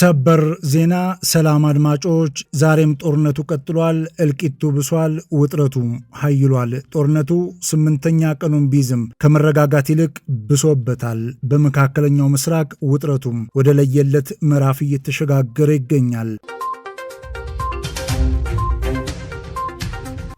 ሰበር ዜና። ሰላም አድማጮች፣ ዛሬም ጦርነቱ ቀጥሏል። እልቂቱ ብሷል፣ ውጥረቱ ኃይሏል። ጦርነቱ 8ኛ ቀኑን ቢዝም ከመረጋጋት ይልቅ ብሶበታል። በመካከለኛው ምስራቅ ውጥረቱም ወደ ለየለት ምዕራፍ እየተሸጋገረ ይገኛል።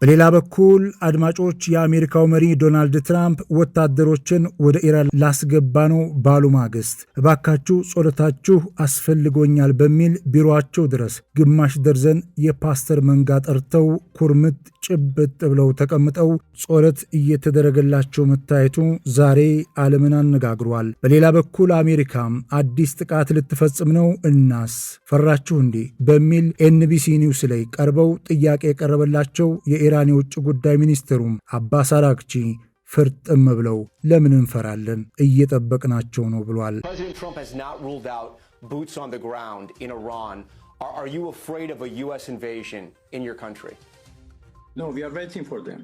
በሌላ በኩል አድማጮች፣ የአሜሪካው መሪ ዶናልድ ትራምፕ ወታደሮችን ወደ ኢራን ላስገባ ነው ባሉ ማግስት እባካችሁ ጸሎታችሁ አስፈልጎኛል በሚል ቢሮአቸው ድረስ ግማሽ ደርዘን የፓስተር መንጋ ጠርተው ኩርምት ጭብጥ ብለው ተቀምጠው ጸሎት እየተደረገላቸው መታየቱ ዛሬ ዓለምን አነጋግሯል። በሌላ በኩል አሜሪካ አዲስ ጥቃት ልትፈጽም ነው እናስ ፈራችሁ እንዴ በሚል ኤንቢሲ ኒውስ ላይ ቀርበው ጥያቄ የቀረበላቸው የኢራን የውጭ ጉዳይ ሚኒስትሩም አባስ አራግቺ ፍርጥም ብለው ለምን እንፈራለን እየጠበቅናቸው ነው ብሏል። President Trump has not ruled out boots on the ground in Iran. Are you afraid of a US invasion in your country? No, we are waiting for them.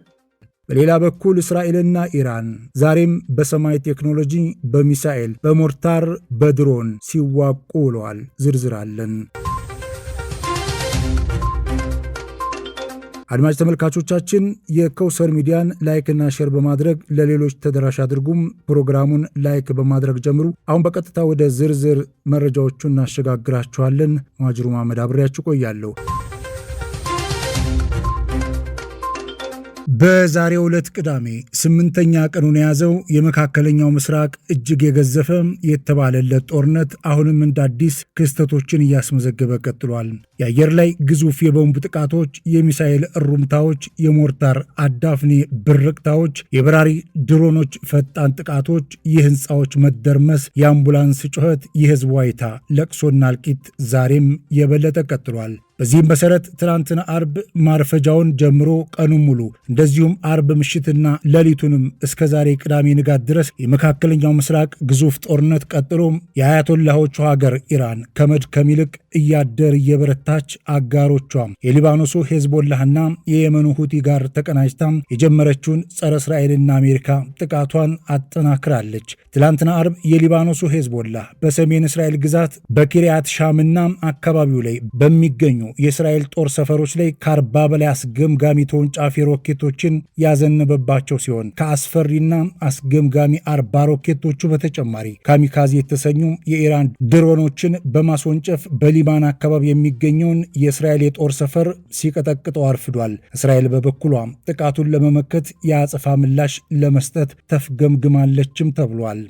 በሌላ በኩል እስራኤልና ኢራን ዛሬም በሰማይ ቴክኖሎጂ፣ በሚሳኤል፣ በሞርታር፣ በድሮን ሲዋቁ ውለዋል። ዝርዝር አለን። አድማጭ ተመልካቾቻችን የከውሰር ሚዲያን ላይክና ሼር በማድረግ ለሌሎች ተደራሽ አድርጉም። ፕሮግራሙን ላይክ በማድረግ ጀምሩ። አሁን በቀጥታ ወደ ዝርዝር መረጃዎቹ እናሸጋግራችኋለን። ማጅሩ መሐመድ አብሬያችሁ ቆያለሁ። በዛሬው ዕለት ቅዳሜ 8ኛ ቀኑን የያዘው የመካከለኛው ምስራቅ እጅግ የገዘፈ የተባለለት ጦርነት አሁንም እንደ አዲስ ክስተቶችን እያስመዘገበ ቀጥሏል። የአየር ላይ ግዙፍ የቦምብ ጥቃቶች፣ የሚሳኤል እሩምታዎች፣ የሞርታር አዳፍኔ ብርቅታዎች፣ የበራሪ ድሮኖች ፈጣን ጥቃቶች፣ የህንፃዎች መደርመስ፣ የአምቡላንስ ጩኸት፣ የህዝብ ዋይታ፣ ለቅሶና እልቂት ዛሬም የበለጠ ቀጥሏል። በዚህም መሰረት ትናንትና አርብ ማርፈጃውን ጀምሮ ቀኑን ሙሉ እንደዚሁም አርብ ምሽትና ሌሊቱንም እስከ ዛሬ ቅዳሜ ንጋት ድረስ የመካከለኛው ምስራቅ ግዙፍ ጦርነት ቀጥሎ የአያቶላሆቹ ሀገር ኢራን ከመድከም ይልቅ እያደር እየበረታች አጋሮቿም የሊባኖሱ ሄዝቦላህና የየመኑ ሁቲ ጋር ተቀናጅታ የጀመረችውን ጸረ እስራኤልና አሜሪካ ጥቃቷን አጠናክራለች። ትናንትና አርብ የሊባኖሱ ሄዝቦላህ በሰሜን እስራኤል ግዛት በኪሪያት ሻምና አካባቢው ላይ በሚገኙ የእስራኤል ጦር ሰፈሮች ላይ ከ40 በላይ አስገምጋሚ ተወንጫፊ ሮኬቶችን ያዘነበባቸው ሲሆን ከአስፈሪና አስገምጋሚ 40 ሮኬቶቹ በተጨማሪ ካሚካዚ የተሰኙ የኢራን ድሮኖችን በማስወንጨፍ በሊባን አካባቢ የሚገኘውን የእስራኤል የጦር ሰፈር ሲቀጠቅጠው አርፍዷል። እስራኤል በበኩሏ ጥቃቱን ለመመከት የአጸፋ ምላሽ ለመስጠት ተፍገምግማለችም ተብሏል።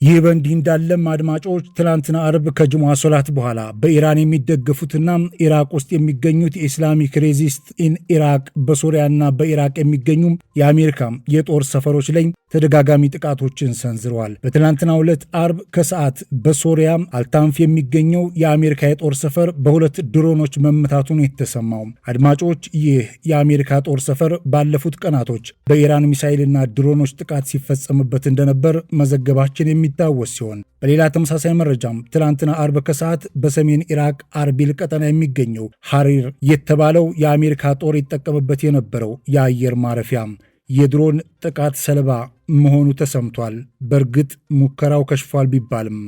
ይህ በእንዲህ እንዳለም አድማጮች ትላንትና አርብ ከጅሙዓ ሶላት በኋላ በኢራን የሚደገፉትና ኢራቅ ውስጥ የሚገኙት የኢስላሚክ ሬዚስት ኢን ኢራቅ በሶሪያና በኢራቅ የሚገኙ የአሜሪካ የጦር ሰፈሮች ላይ ተደጋጋሚ ጥቃቶችን ሰንዝረዋል። በትላንትናው ዕለት አርብ ከሰዓት በሶሪያ አልታንፍ የሚገኘው የአሜሪካ የጦር ሰፈር በሁለት ድሮኖች መመታቱን የተሰማው አድማጮች፣ ይህ የአሜሪካ ጦር ሰፈር ባለፉት ቀናቶች በኢራን ሚሳኤልና ድሮኖች ጥቃት ሲፈጸምበት እንደነበር መዘገባችን የሚታወስ ሲሆን በሌላ ተመሳሳይ መረጃም ትላንትና አርብ ከሰዓት በሰሜን ኢራቅ አርቢል ቀጠና የሚገኘው ሐሪር የተባለው የአሜሪካ ጦር ይጠቀምበት የነበረው የአየር ማረፊያ የድሮን ጥቃት ሰለባ መሆኑ ተሰምቷል። በእርግጥ ሙከራው ከሽፏል ቢባልም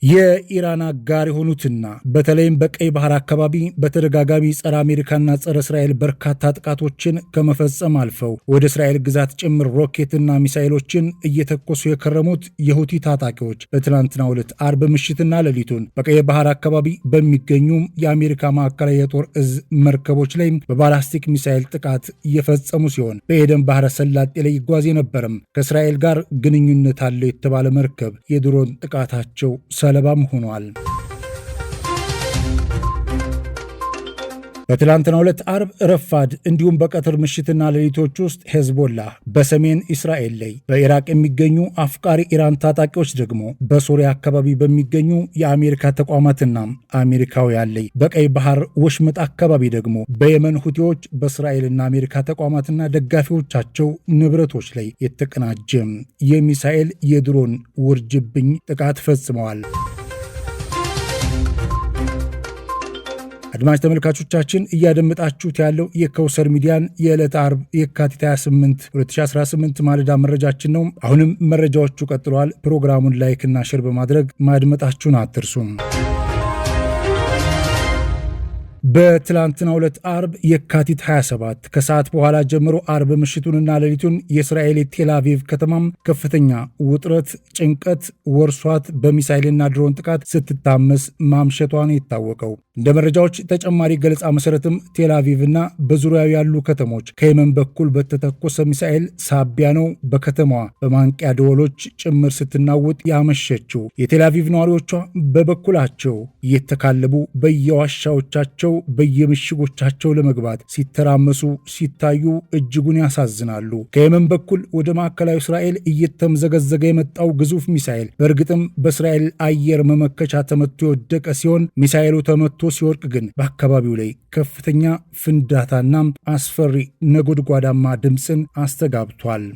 የኢራን አጋር የሆኑትና በተለይም በቀይ ባህር አካባቢ በተደጋጋሚ ጸረ አሜሪካና ጸረ እስራኤል በርካታ ጥቃቶችን ከመፈጸም አልፈው ወደ እስራኤል ግዛት ጭምር ሮኬትና ሚሳኤሎችን እየተኮሱ የከረሙት የሁቲ ታጣቂዎች በትናንትናው ዕለት አርብ ምሽትና ሌሊቱን በቀይ ባህር አካባቢ በሚገኙ የአሜሪካ ማዕከላዊ የጦር እዝ መርከቦች ላይ በባላስቲክ ሚሳኤል ጥቃት እየፈጸሙ ሲሆን በኤደን ባህረ ሰላጤ ላይ ይጓዝ የነበረም ከእስራኤል ጋር ግንኙነት አለው የተባለ መርከብ የድሮን ጥቃታቸው ሰለባም ሆኗል። በትላንትናው ዕለት አርብ ረፋድ እንዲሁም በቀትር ምሽትና ሌሊቶች ውስጥ ሄዝቦላህ በሰሜን እስራኤል ላይ፣ በኢራቅ የሚገኙ አፍቃሪ ኢራን ታጣቂዎች ደግሞ በሶሪያ አካባቢ በሚገኙ የአሜሪካ ተቋማትና አሜሪካውያን ላይ፣ በቀይ ባህር ወሽመጥ አካባቢ ደግሞ በየመን ሁቲዎች በእስራኤልና አሜሪካ ተቋማትና ደጋፊዎቻቸው ንብረቶች ላይ የተቀናጀ የሚሳኤል የድሮን ውርጅብኝ ጥቃት ፈጽመዋል። አድማጭ ተመልካቾቻችን እያደመጣችሁት ያለው የከውሰር ሚዲያን የዕለት አርብ የካቲት 28 2018 ማለዳ መረጃችን ነው። አሁንም መረጃዎቹ ቀጥለዋል። ፕሮግራሙን ላይክና ሼር በማድረግ ማድመጣችሁን አትርሱም። በትላንትናው ዕለት አርብ የካቲት 27 ከሰዓት በኋላ ጀምሮ አርብ ምሽቱንና ሌሊቱን የእስራኤል ቴል አቪቭ ከተማም ከፍተኛ ውጥረት፣ ጭንቀት ወርሷት በሚሳይልና ድሮን ጥቃት ስትታመስ ማምሸቷን የታወቀው። እንደ መረጃዎች ተጨማሪ ገለጻ መሰረትም ቴል አቪቭና በዙሪያው ያሉ ከተሞች ከየመን በኩል በተተኮሰ ሚሳኤል ሳቢያ ነው በከተማዋ በማንቂያ ደወሎች ጭምር ስትናወጥ ያመሸችው። የቴል አቪቭ ነዋሪዎቿ በበኩላቸው እየተካለቡ በየዋሻዎቻቸው በየምሽጎቻቸው ለመግባት ሲተራመሱ ሲታዩ እጅጉን ያሳዝናሉ። ከየመን በኩል ወደ ማዕከላዊ እስራኤል እየተምዘገዘገ የመጣው ግዙፍ ሚሳኤል በእርግጥም በእስራኤል አየር መመከቻ ተመቶ የወደቀ ሲሆን ሚሳኤሉ ተመቶ ሲወርቅ ግን በአካባቢው ላይ ከፍተኛ ፍንዳታና አስፈሪ ነጎድጓዳማ ድምፅን አስተጋብቷል።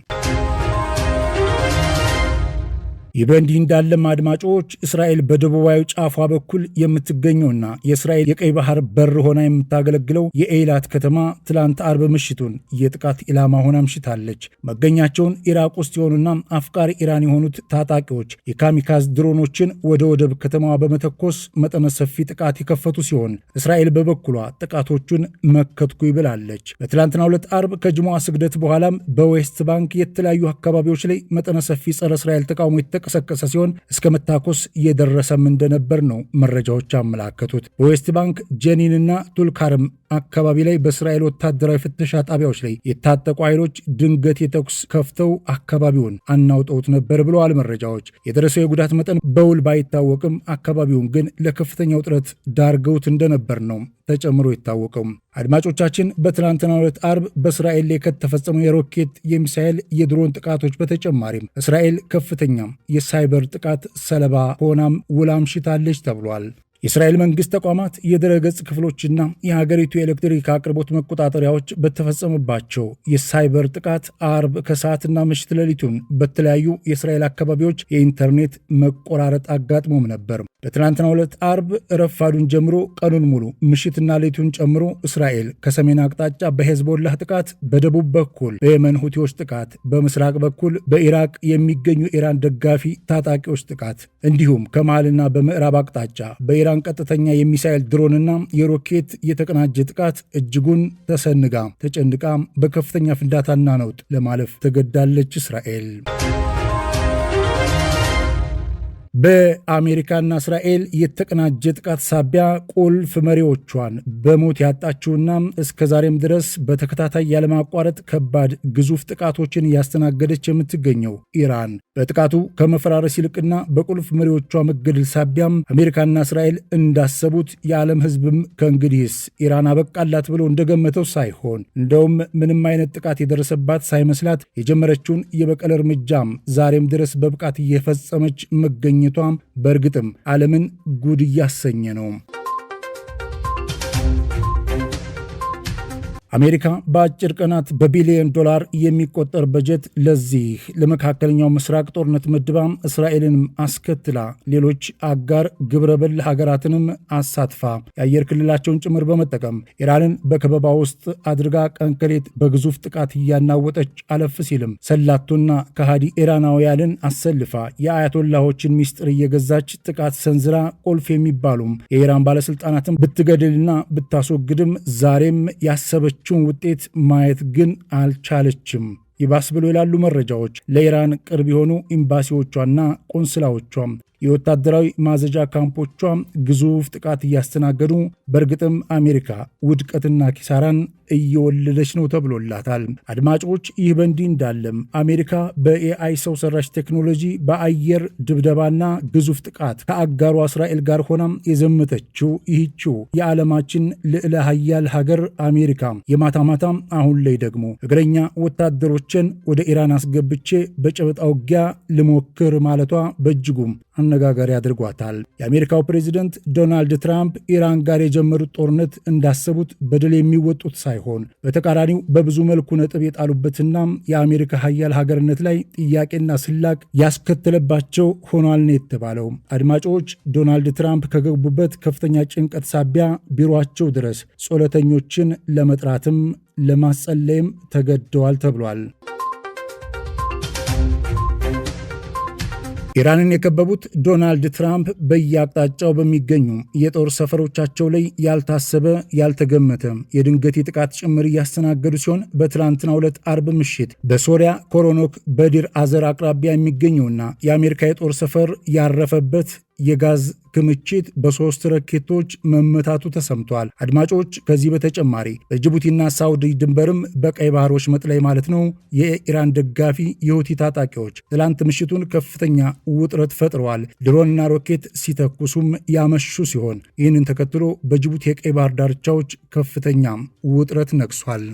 ይህ በእንዲህ እንዳለም አድማጮች እስራኤል በደቡባዊ ጫፏ በኩል የምትገኘውና የእስራኤል የቀይ ባህር በር ሆና የምታገለግለው የኤይላት ከተማ ትላንት አርብ ምሽቱን የጥቃት ኢላማ ሆና አምሽታለች። መገኛቸውን ኢራቅ ውስጥ የሆኑና አፍቃሪ ኢራን የሆኑት ታጣቂዎች የካሚካዝ ድሮኖችን ወደ ወደብ ከተማዋ በመተኮስ መጠነ ሰፊ ጥቃት የከፈቱ ሲሆን እስራኤል በበኩሏ ጥቃቶቹን መከትኩ ይብላለች። በትላንትናው ዕለት አርብ ከጅሙዓ ስግደት በኋላም በዌስት ባንክ የተለያዩ አካባቢዎች ላይ መጠነ ሰፊ ጸረ እስራኤል ተቃውሞ ቀሰቀሰ ሲሆን እስከ መታኮስ እየደረሰም እንደነበር ነው መረጃዎች አመላከቱት። በዌስት ባንክ ጀኒንና ቱልካርም አካባቢ ላይ በእስራኤል ወታደራዊ ፍተሻ ጣቢያዎች ላይ የታጠቁ ኃይሎች ድንገት የተኩስ ከፍተው አካባቢውን አናውጠውት ነበር ብለዋል መረጃዎች። የደረሰው የጉዳት መጠን በውል ባይታወቅም አካባቢውን ግን ለከፍተኛ ውጥረት ዳርገውት እንደነበር ነው ተጨምሮ የታወቀው። አድማጮቻችን በትናንትናው ዕለት አርብ በእስራኤል ላይ ከተፈጸመው የሮኬት የሚሳኤል የድሮን ጥቃቶች በተጨማሪም እስራኤል ከፍተኛ የሳይበር ጥቃት ሰለባ ሆናም ውላ አምሽታለች ተብሏል። የእስራኤል መንግስት ተቋማት የድረገጽ ክፍሎችና የሀገሪቱ የኤሌክትሪክ አቅርቦት መቆጣጠሪያዎች በተፈጸመባቸው የሳይበር ጥቃት አርብ ከሰዓትና ምሽት ሌሊቱን በተለያዩ የእስራኤል አካባቢዎች የኢንተርኔት መቆራረጥ አጋጥሞም ነበር። በትናንትናው ዕለት አርብ ረፋዱን ጀምሮ ቀኑን ሙሉ ምሽትና ሌሊቱን ጨምሮ እስራኤል ከሰሜን አቅጣጫ በሄዝቦላህ ጥቃት፣ በደቡብ በኩል በየመን ሁቲዎች ጥቃት፣ በምስራቅ በኩል በኢራቅ የሚገኙ ኢራን ደጋፊ ታጣቂዎች ጥቃት እንዲሁም ከመሃልና በምዕራብ አቅጣጫ በኢራን ቀጥተኛ የሚሳኤል ድሮንና የሮኬት የተቀናጀ ጥቃት እጅጉን ተሰንጋ ተጨንቃ በከፍተኛ ፍንዳታና ነውጥ ለማለፍ ተገዳለች እስራኤል። በአሜሪካና እስራኤል የተቀናጀ ጥቃት ሳቢያ ቁልፍ መሪዎቿን በሞት ያጣችውና እስከዛሬም ድረስ በተከታታይ ያለማቋረጥ ከባድ ግዙፍ ጥቃቶችን እያስተናገደች የምትገኘው ኢራን በጥቃቱ ከመፈራረስ ይልቅና በቁልፍ መሪዎቿ መገደል ሳቢያም አሜሪካና እስራኤል እንዳሰቡት የዓለም ሕዝብም ከእንግዲህስ ኢራን አበቃላት ብሎ እንደገመተው ሳይሆን እንደውም ምንም አይነት ጥቃት የደረሰባት ሳይመስላት የጀመረችውን የበቀል እርምጃም ዛሬም ድረስ በብቃት እየፈጸመች መገኘቷም በእርግጥም ዓለምን ጉድ እያሰኘ ነው። አሜሪካ በአጭር ቀናት በቢሊዮን ዶላር የሚቆጠር በጀት ለዚህ ለመካከለኛው ምስራቅ ጦርነት መድባ እስራኤልንም አስከትላ ሌሎች አጋር ግብረበል ሀገራትንም አሳትፋ የአየር ክልላቸውን ጭምር በመጠቀም ኢራንን በከበባ ውስጥ አድርጋ ቀንከሌት በግዙፍ ጥቃት እያናወጠች አለፍ ሲልም ሰላቶና ከሃዲ ኢራናውያንን አሰልፋ የአያቶላሆችን ሚስጥር እየገዛች ጥቃት ሰንዝራ ቁልፍ የሚባሉም የኢራን ባለስልጣናትን ብትገድልና ብታስወግድም ዛሬም ያሰበች ውጤት ማየት ግን አልቻለችም። ይባስ ብሎ ይላሉ መረጃዎች። ለኢራን ቅርብ የሆኑ ኤምባሲዎቿና ቆንስላዎቿም የወታደራዊ ማዘዣ ካምፖቿ ግዙፍ ጥቃት እያስተናገዱ በእርግጥም አሜሪካ ውድቀትና ኪሳራን እየወለደች ነው ተብሎላታል። አድማጮች ይህ በእንዲህ እንዳለም አሜሪካ በኤአይ ሰው ሰራሽ ቴክኖሎጂ በአየር ድብደባና ግዙፍ ጥቃት ከአጋሯ እስራኤል ጋር ሆና የዘመተችው ይህችው የዓለማችን ልዕለ ሀያል ሀገር አሜሪካ የማታ ማታ አሁን ላይ ደግሞ እግረኛ ወታደሮችን ወደ ኢራን አስገብቼ በጨበጣ ውጊያ ልሞክር ማለቷ በእጅጉም አነጋጋሪ አድርጓታል። የአሜሪካው ፕሬዚደንት ዶናልድ ትራምፕ ኢራን ጋር የጀመሩት ጦርነት እንዳሰቡት በድል የሚወጡት ሳይሆን ሳይሆን በተቃራኒው በብዙ መልኩ ነጥብ የጣሉበትና የአሜሪካ ሀያል ሀገርነት ላይ ጥያቄና ስላቅ ያስከተለባቸው ሆኗል ነው የተባለው። አድማጮች፣ ዶናልድ ትራምፕ ከገቡበት ከፍተኛ ጭንቀት ሳቢያ ቢሮአቸው ድረስ ጸሎተኞችን ለመጥራትም ለማስጸለይም ተገደዋል ተብሏል። ኢራንን የከበቡት ዶናልድ ትራምፕ በየአቅጣጫው በሚገኙ የጦር ሰፈሮቻቸው ላይ ያልታሰበ ያልተገመተ የድንገት ጥቃት ጭምር እያስተናገዱ ሲሆን በትላንትናው ዕለት አርብ ምሽት በሶሪያ ኮሮኖክ በዲር አዘር አቅራቢያ የሚገኘውና የአሜሪካ የጦር ሰፈር ያረፈበት የጋዝ ክምችት በ3 ሮኬቶች መመታቱ ተሰምቷል። አድማጮች፣ ከዚህ በተጨማሪ በጅቡቲና ሳውዲ ድንበርም በቀይ ባህር ወሽመጥ ላይ ማለት ነው የኢራን ደጋፊ የሁቲ ታጣቂዎች ትላንት ምሽቱን ከፍተኛ ውጥረት ፈጥረዋል። ድሮንና ሮኬት ሲተኩሱም ያመሹ ሲሆን ይህንን ተከትሎ በጅቡቲ የቀይ ባህር ዳርቻዎች ከፍተኛ ውጥረት ነግሷል።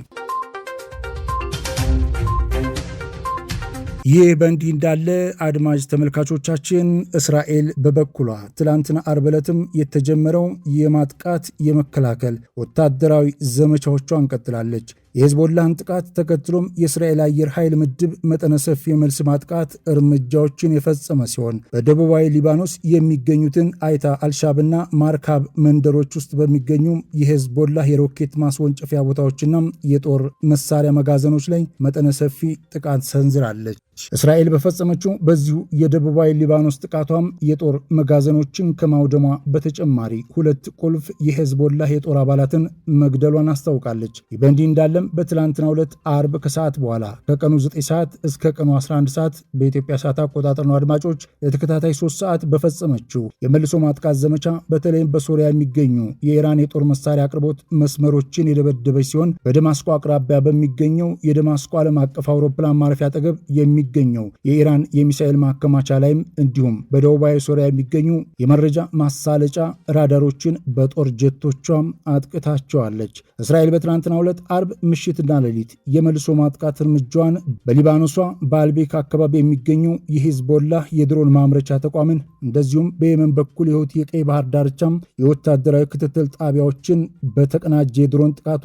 ይህ በእንዲህ እንዳለ አድማጭ ተመልካቾቻችን እስራኤል በበኩሏ ትላንትና አርብ ዕለትም የተጀመረው የማጥቃት የመከላከል ወታደራዊ ዘመቻዎቿን ቀጥላለች። የሄዝቦላህን ጥቃት ተከትሎም የእስራኤል አየር ኃይል ምድብ መጠነ ሰፊ የመልስ ማጥቃት እርምጃዎችን የፈጸመ ሲሆን በደቡባዊ ሊባኖስ የሚገኙትን አይታ አልሻብና ማርካብ መንደሮች ውስጥ በሚገኙ የሄዝቦላህ የሮኬት ማስወንጨፊያ ቦታዎችና የጦር መሳሪያ መጋዘኖች ላይ መጠነ ሰፊ ጥቃት ሰንዝራለች። እስራኤል በፈጸመችው በዚሁ የደቡባዊ ሊባኖስ ጥቃቷም የጦር መጋዘኖችን ከማውደሟ በተጨማሪ 2 ቁልፍ የሄዝቦላህ የጦር አባላትን መግደሏን አስታውቃለች። ይህ በእንዲህ እንዳለም በትላንትናው ዕለት አርብ ከሰዓት በኋላ ከቀኑ 9 ሰዓት እስከ ቀኑ 11 ሰዓት በኢትዮጵያ ሰዓት አቆጣጠር ነው አድማጮች፣ ለተከታታይ 3 ሰዓት በፈጸመችው የመልሶ ማጥቃት ዘመቻ በተለይም በሶሪያ የሚገኙ የኢራን የጦር መሳሪያ አቅርቦት መስመሮችን የደበደበች ሲሆን በደማስቆ አቅራቢያ በሚገኘው የደማስቆ ዓለም አቀፍ አውሮፕላን ማረፊያ አጠገብ የሚገኘው የኢራን የሚሳኤል ማከማቻ ላይም እንዲሁም በደቡባዊ ሶሪያ የሚገኙ የመረጃ ማሳለጫ ራዳሮችን በጦር ጀቶቿም አጥቅታቸዋለች። እስራኤል በትናንትናው ዕለት አርብ ምሽትና ሌሊት የመልሶ ማጥቃት እርምጃዋን በሊባኖሷ በአልቤክ አካባቢ የሚገኘው የሂዝቦላህ የድሮን ማምረቻ ተቋምን እንደዚሁም በየመን በኩል የሁቲ የቀይ ባህር ዳርቻም የወታደራዊ ክትትል ጣቢያዎችን በተቀናጀ የድሮን ጥቃቷ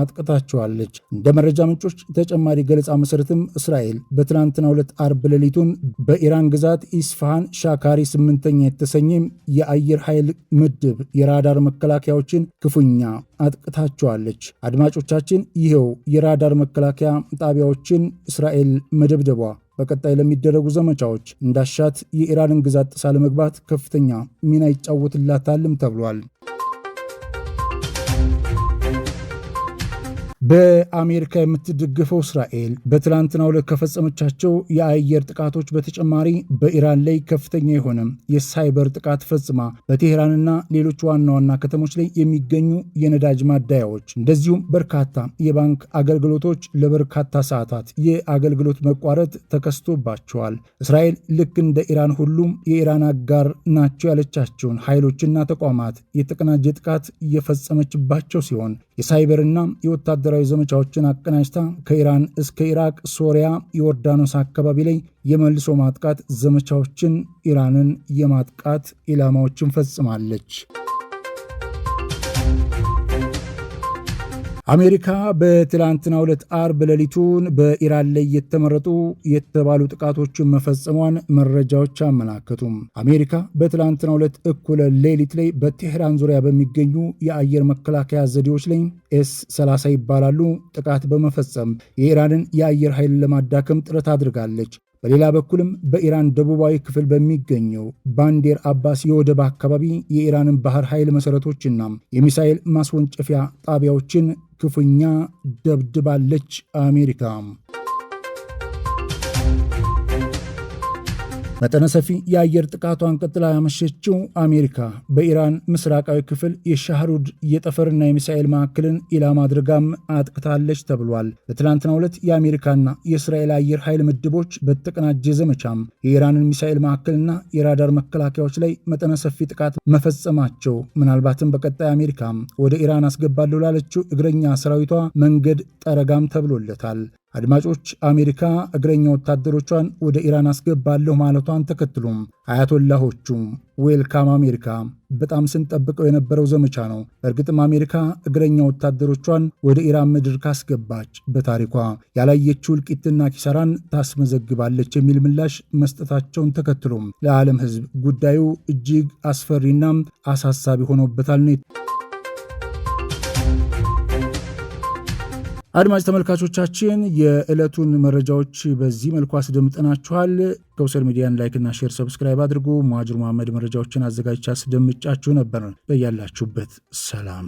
አጥቅታቸዋለች። እንደ መረጃ ምንጮች ተጨማሪ ገለጻ መሰረትም እስራኤል በትናንትናው ዕለት አርብ ሌሊቱን በኢራን ግዛት ኢስፋሃን ሻካሪ 8ኛ የተሰኘ የአየር ኃይል ምድብ የራዳር መከላከያዎችን ክፉኛ አጥቅታቸዋለች። አድማጮቻችን፣ ይኸው የራዳር መከላከያ ጣቢያዎችን እስራኤል መደብደቧ በቀጣይ ለሚደረጉ ዘመቻዎች እንዳሻት የኢራንን ግዛት ጥሳ ለመግባት ከፍተኛ ሚና ይጫወትላታልም ተብሏል። በአሜሪካ የምትደገፈው እስራኤል በትላንትናው ዕለት ከፈጸመቻቸው የአየር ጥቃቶች በተጨማሪ በኢራን ላይ ከፍተኛ የሆነ የሳይበር ጥቃት ፈጽማ በቴህራንና ሌሎች ዋና ዋና ከተሞች ላይ የሚገኙ የነዳጅ ማደያዎች እንደዚሁም በርካታ የባንክ አገልግሎቶች ለበርካታ ሰዓታት የአገልግሎት መቋረጥ ተከስቶባቸዋል። እስራኤል ልክ እንደ ኢራን ሁሉም የኢራን አጋር ናቸው ያለቻቸውን ኃይሎችና ተቋማት የተቀናጀ ጥቃት እየፈጸመችባቸው ሲሆን የሳይበርና የወታደራዊ ዘመቻዎችን አቀናጅታ ከኢራን እስከ ኢራቅ፣ ሶሪያ፣ ዮርዳኖስ አካባቢ ላይ የመልሶ ማጥቃት ዘመቻዎችን ኢራንን የማጥቃት ኢላማዎችን ፈጽማለች። አሜሪካ በትላንትናው ዕለት አርብ ሌሊቱን በኢራን ላይ የተመረጡ የተባሉ ጥቃቶችን መፈጸሟን መረጃዎች አመላከቱም። አሜሪካ በትላንትናው ዕለት እኩለ ሌሊት ላይ በቴህራን ዙሪያ በሚገኙ የአየር መከላከያ ዘዴዎች ላይ ኤስ-30 ይባላሉ ጥቃት በመፈጸም የኢራንን የአየር ኃይል ለማዳከም ጥረት አድርጋለች። በሌላ በኩልም በኢራን ደቡባዊ ክፍል በሚገኘው ባንዴር አባስ የወደብ አካባቢ የኢራንን ባህር ኃይል መሠረቶችና የሚሳኤል ማስወንጨፊያ ጣቢያዎችን ክፉኛ ደብድባለች አሜሪካ። መጠነ ሰፊ የአየር ጥቃቷን ቀጥላ ያመሸችው አሜሪካ በኢራን ምስራቃዊ ክፍል የሻህሩድ የጠፈርና የሚሳኤል ማዕከልን ኢላማ አድርጋም አጥቅታለች ተብሏል። በትላንትናው ዕለት የአሜሪካና የእስራኤል አየር ኃይል ምድቦች በተቀናጀ ዘመቻም የኢራንን ሚሳኤል ማዕከልና የራዳር መከላከያዎች ላይ መጠነ ሰፊ ጥቃት መፈጸማቸው ምናልባትም በቀጣይ አሜሪካ ወደ ኢራን አስገባለሁ ላለችው እግረኛ ሰራዊቷ መንገድ ጠረጋም ተብሎለታል። አድማጮች፣ አሜሪካ እግረኛ ወታደሮቿን ወደ ኢራን አስገባለሁ ማለቷን ተከትሎም አያቶላሆቹ ዌልካም አሜሪካ በጣም ስንጠብቀው የነበረው ዘመቻ ነው። በእርግጥም አሜሪካ እግረኛ ወታደሮቿን ወደ ኢራን ምድር ካስገባች በታሪኳ ያላየችው እልቂትና ኪሳራን ታስመዘግባለች የሚል ምላሽ መስጠታቸውን ተከትሎም ለዓለም ሕዝብ ጉዳዩ እጅግ አስፈሪና አሳሳቢ ሆኖበታል ነው። አድማጭ ተመልካቾቻችን የዕለቱን መረጃዎች በዚህ መልኩ አስደምጠናችኋል። ከውሰል ሚዲያን ላይክና ሼር ሰብስክራይብ አድርጉ። መዋጅር መሐመድ መረጃዎችን አዘጋጅቻ አስደምጫችሁ ነበር። በያላችሁበት ሰላም